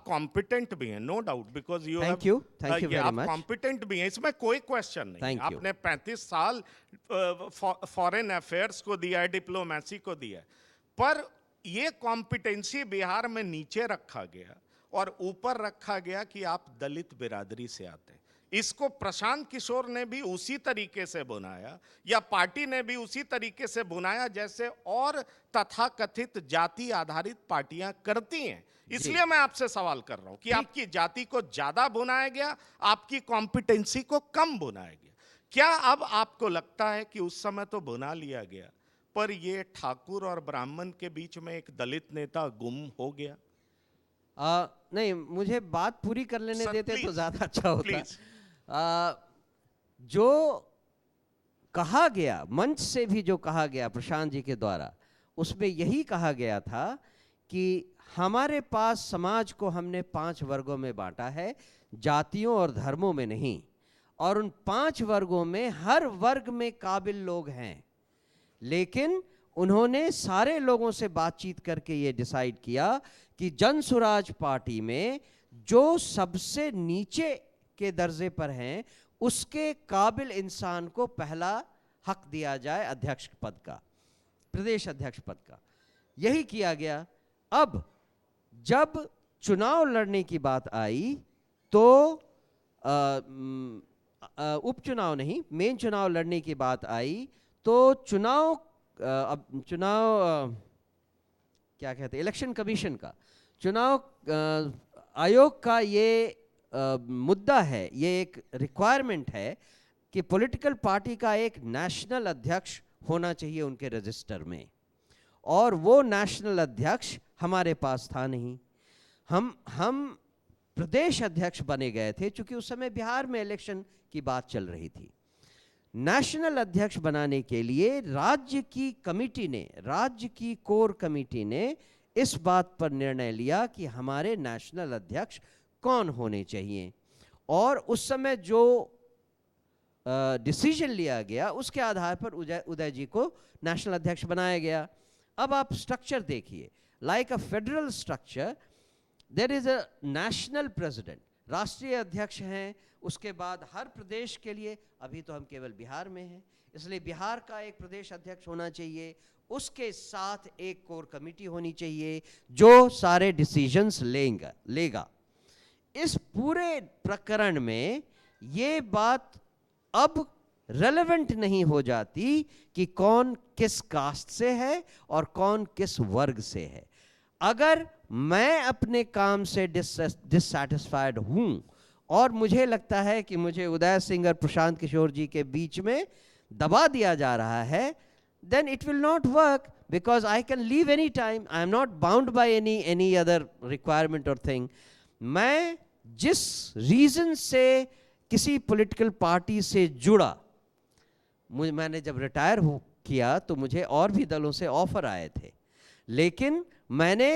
Competent भी हैं, no doubt, because you thank you very आप मच। कॉम्पिटेंट भी हैं, इसमें कोई क्वेश्चन नहीं। Thank you. आपने 35 साल फॉरेन अफेयर्स को दिया है, डिप्लोमेसी को दिया है, पर ये कॉम्पिटेंसी बिहार में नीचे रखा गया और ऊपर रखा गया कि आप दलित बिरादरी से आते हैं। इसको प्रशांत किशोर ने भी उसी तरीके से बुनाया, या पार्टी ने भी उसी तरीके से बुनाया जैसे और तथाकथित जाति आधारित पार्टियां करती हैं। इसलिए मैं आपसे सवाल कर रहा हूं कि आपकी जाति को ज्यादा बुनाया गया, आपकी कॉम्पिटेंसी को कम बुनाया गया। क्या अब आपको लगता है कि उस समय तो बुना लिया गया, पर ये ठाकुर और ब्राह्मण के बीच में एक दलित नेता गुम हो गया? नहीं, मुझे बात पूरी कर लेने सर, देते तो प्लीज, ज्यादा अच्छा होता। प्लीज। जो कहा गया, मंच से भी जो कहा गया प्रशांत जी के द्वारा, उसमें यही कहा गया था कि हमारे पास समाज को हमने 5 वर्गों में बांटा है, जातियों और धर्मों में नहीं, और उन 5 वर्गों में हर वर्ग में काबिल लोग हैं, लेकिन उन्होंने सारे लोगों से बातचीत करके ये डिसाइड किया कि जनसुराज पार्टी में जो सबसे नीचे के दर्जे पर हैं, उसके काबिल इंसान को पहला हक दिया जाए अध्यक्ष पद का, प्रदेश अध्यक्ष पद का। यही किया गया। अब जब चुनाव लड़ने की बात आई तो उपचुनाव नहीं, मेन चुनाव लड़ने की बात आई तो चुनाव क्या कहते हैं, इलेक्शन कमीशन का, चुनाव आयोग का ये मुद्दा है, ये एक रिक्वायरमेंट है कि पॉलिटिकल पार्टी का एक नेशनल अध्यक्ष होना चाहिए उनके रजिस्टर में, और वो नेशनल अध्यक्ष हमारे पास था नहीं। हम प्रदेश अध्यक्ष बने गए थे, चूंकि उस समय बिहार में इलेक्शन की बात चल रही थी। नेशनल अध्यक्ष बनाने के लिए राज्य की कमेटी ने, राज्य की कोर कमेटी ने इस बात पर निर्णय लिया कि हमारे नेशनल अध्यक्ष कौन होने चाहिए, और उस समय जो डिसीजन लिया गया उसके आधार पर उदय जी को नेशनल अध्यक्ष बनाया गया। अब आप स्ट्रक्चर देखिए, like a federal structure, there is a national president, राष्ट्रीय अध्यक्ष हैं, उसके बाद हर प्रदेश के लिए, अभी तो हम केवल बिहार में हैं, इसलिए बिहार का एक प्रदेश अध्यक्ष होना चाहिए, उसके साथ एक कोर कमेटी होनी चाहिए जो सारे डिसीजंस लेगा। इस पूरे प्रकरण में ये बात अब रेलेवेंट नहीं हो जाती कि कौन किस कास्ट से है और कौन किस वर्ग से है। अगर मैं अपने काम से डिससैटिस्फाइड हूं और मुझे लगता है कि मुझे उदय सिंह और प्रशांत किशोर जी के बीच में दबा दिया जा रहा है, then it will not work, because I can leave any time. I am not bound by any other requirement or thing. मैं जिस रीजन से किसी पॉलिटिकल पार्टी से जुड़ा, मैंने जब रिटायर किया तो मुझे और भी दलों से ऑफर आए थे, लेकिन मैंने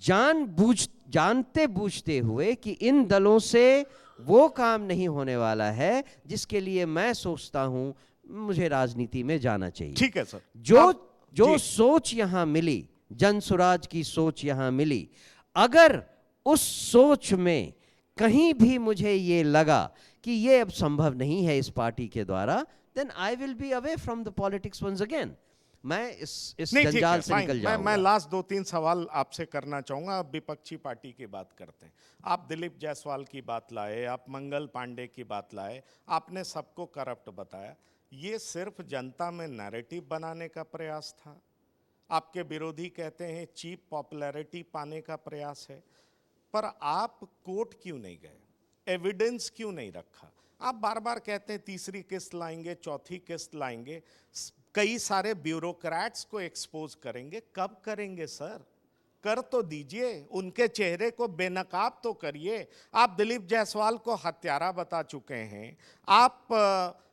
जानते बूझते हुए कि इन दलों से वो काम नहीं होने वाला है जिसके लिए मैं सोचता हूं मुझे राजनीति में जाना चाहिए। ठीक है सर। जो सोच यहां मिली, जनसुराज की सोच यहां मिली, अगर उस सोच में कहीं भी मुझे ये लगा कि ये अब संभव नहीं है इस पार्टी के द्वारा, then I will be away from the politics once again. मैं इस जंजाल से निकल जाऊंगा। मैं लास्ट 2-3 सवाल आपसे करना चाहूंगा। अब विपक्षी पार्टी की बात करते हैं। आप दिलीप जायसवाल की बात लाए, आप मंगल पांडे की बात लाए, आपने सबको करप्ट बताया। ये सिर्फ जनता में नैरेटिव बनाने का प्रयास था? आपके विरोधी कहते हैं चीप पॉपुलैरिटी पाने का प्रयास है, पर आप कोर्ट क्यों नहीं गए? एविडेंस क्यों नहीं रखा? आप बार बार कहते हैं तीसरी किस्त लाएंगे, चौथी किस्त लाएंगे, कई सारे ब्यूरोक्रेट्स को एक्सपोज करेंगे। कब करेंगे सर? कर तो दीजिए, उनके चेहरे को बेनकाब तो करिए। आप दिलीप जायसवाल को हत्यारा बता चुके हैं, आप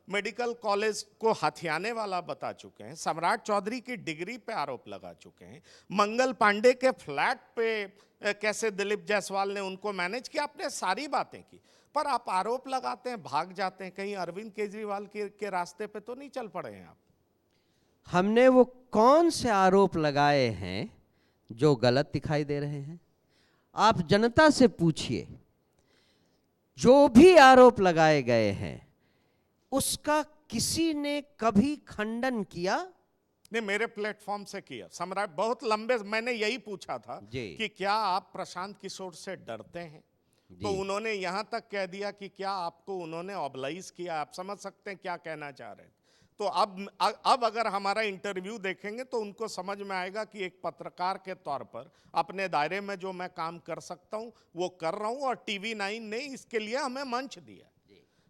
मेडिकल कॉलेज को हथियाने वाला बता चुके हैं, सम्राट चौधरी की डिग्री पे आरोप लगा चुके हैं, मंगल पांडे के फ्लैट पे कैसे दिलीप जायसवाल ने उनको मैनेज किया, आपने सारी बातें की, पर आप आरोप लगाते हैं, भाग जाते हैं। कहीं अरविंद केजरीवाल के रास्ते पे तो नहीं चल पड़े हैं आप? हमने वो कौन से आरोप लगाए हैं जो गलत दिखाई दे रहे हैं? आप जनता से पूछिए, जो भी आरोप लगाए गए हैं उसका किसी ने कभी खंडन किया? नहीं, मेरे प्लेटफॉर्म से किया सम्राट, बहुत लंबे, मैंने यही पूछा था जी। कि क्या आप प्रशांत किशोर से डरते हैं, तो जी। उन्होंने यहां तक कह दिया कि क्या आपको उन्होंने ऑबलाइज किया। आप समझ सकते हैं क्या कहना चाह रहे हैं। तो अब अगर हमारा इंटरव्यू देखेंगे तो उनको समझ में आएगा कि एक पत्रकार के तौर पर अपने दायरे में जो मैं काम कर सकता हूं वो कर रहा हूं, और टीवी 9 ने इसके लिए हमें मंच दिया।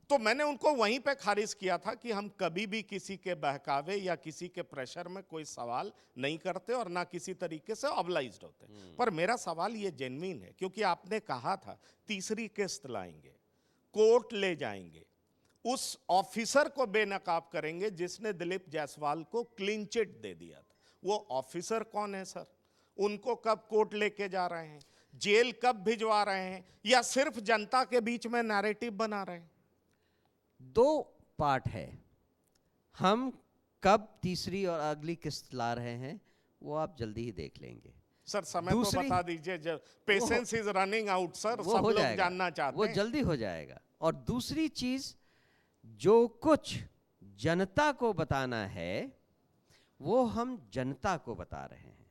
तो मैंने उनको वहीं पे खारिज किया था कि हम कभी भी किसी के बहकावे या किसी के प्रेशर में कोई सवाल नहीं करते और ना किसी तरीके से ऑबलाइज्ड होते। पर मेरा सवाल ये जेन्युइन है, क्योंकि आपने कहा था तीसरी किस्त लाएंगे, कोर्ट ले जाएंगे, उस ऑफिसर को बेनकाब करेंगे जिसने दिलीप जायसवाल को क्लीन चिट दे दिया था। वो ऑफिसर कौन है सर? उनको कब कोर्ट लेके जा रहे हैं, जेल कब भिजवा रहे हैं, या सिर्फ जनता के बीच में नैरेटिव बना रहे हैं? दो पार्ट है। हम कब तीसरी और अगली किस्त ला रहे हैं वो आप जल्दी ही देख लेंगे। सर समय तो बता दीजिए, जब patience is running out sir, सब लोग जानना चाहते हैं। वो जल्दी हो जाएगा। और दूसरी चीज, जो कुछ जनता को बताना है वो हम जनता को बता रहे हैं।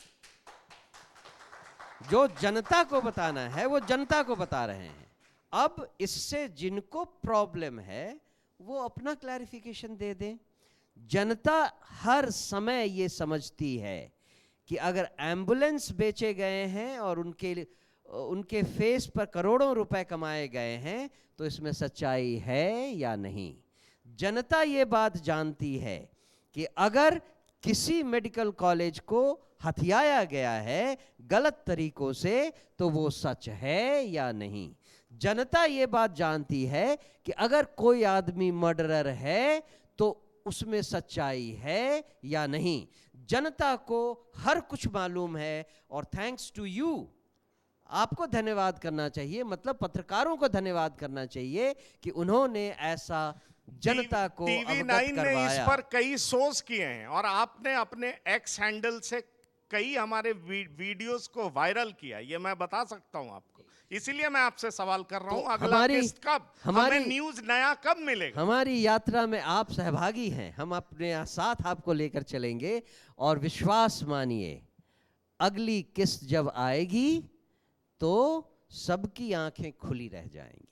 जो जनता को बताना है वो जनता को बता रहे हैं। अब इससे जिनको प्रॉब्लम है वो अपना क्लैरिफिकेशन दे दें। जनता हर समय ये समझती है कि अगर एम्बुलेंस बेचे गए हैं और उनके फेस पर करोड़ों रुपए कमाए गए हैं तो इसमें सच्चाई है या नहीं। जनता ये बात जानती है कि अगर किसी मेडिकल कॉलेज को हथियाया गया है गलत तरीकों से तो वो सच है या नहीं। जनता ये बात जानती है कि अगर कोई आदमी मर्डरर है तो उसमें सच्चाई है या नहीं। जनता को हर कुछ मालूम है। और थैंक्स टू यू, आपको धन्यवाद करना चाहिए, मतलब पत्रकारों को धन्यवाद करना चाहिए कि उन्होंने ऐसा जनता को टीवी 9 ने इस पर कई शोज किए हैं और आपने अपने एक्स हैंडल से कई हमारे वीडियोस को वायरल किया, ये मैं बता सकता हूं आपको। इसीलिए मैं आपसे सवाल कर रहा हूं, अगला किस्त कब, हमें न्यूज नया कब मिलेगा? हमारी यात्रा में आप सहभागी हैं, हम अपने साथ आपको लेकर चलेंगे। और विश्वास मानिए, अगली किस्त जब आएगी तो सबकी आंखें खुली रह जाएंगी।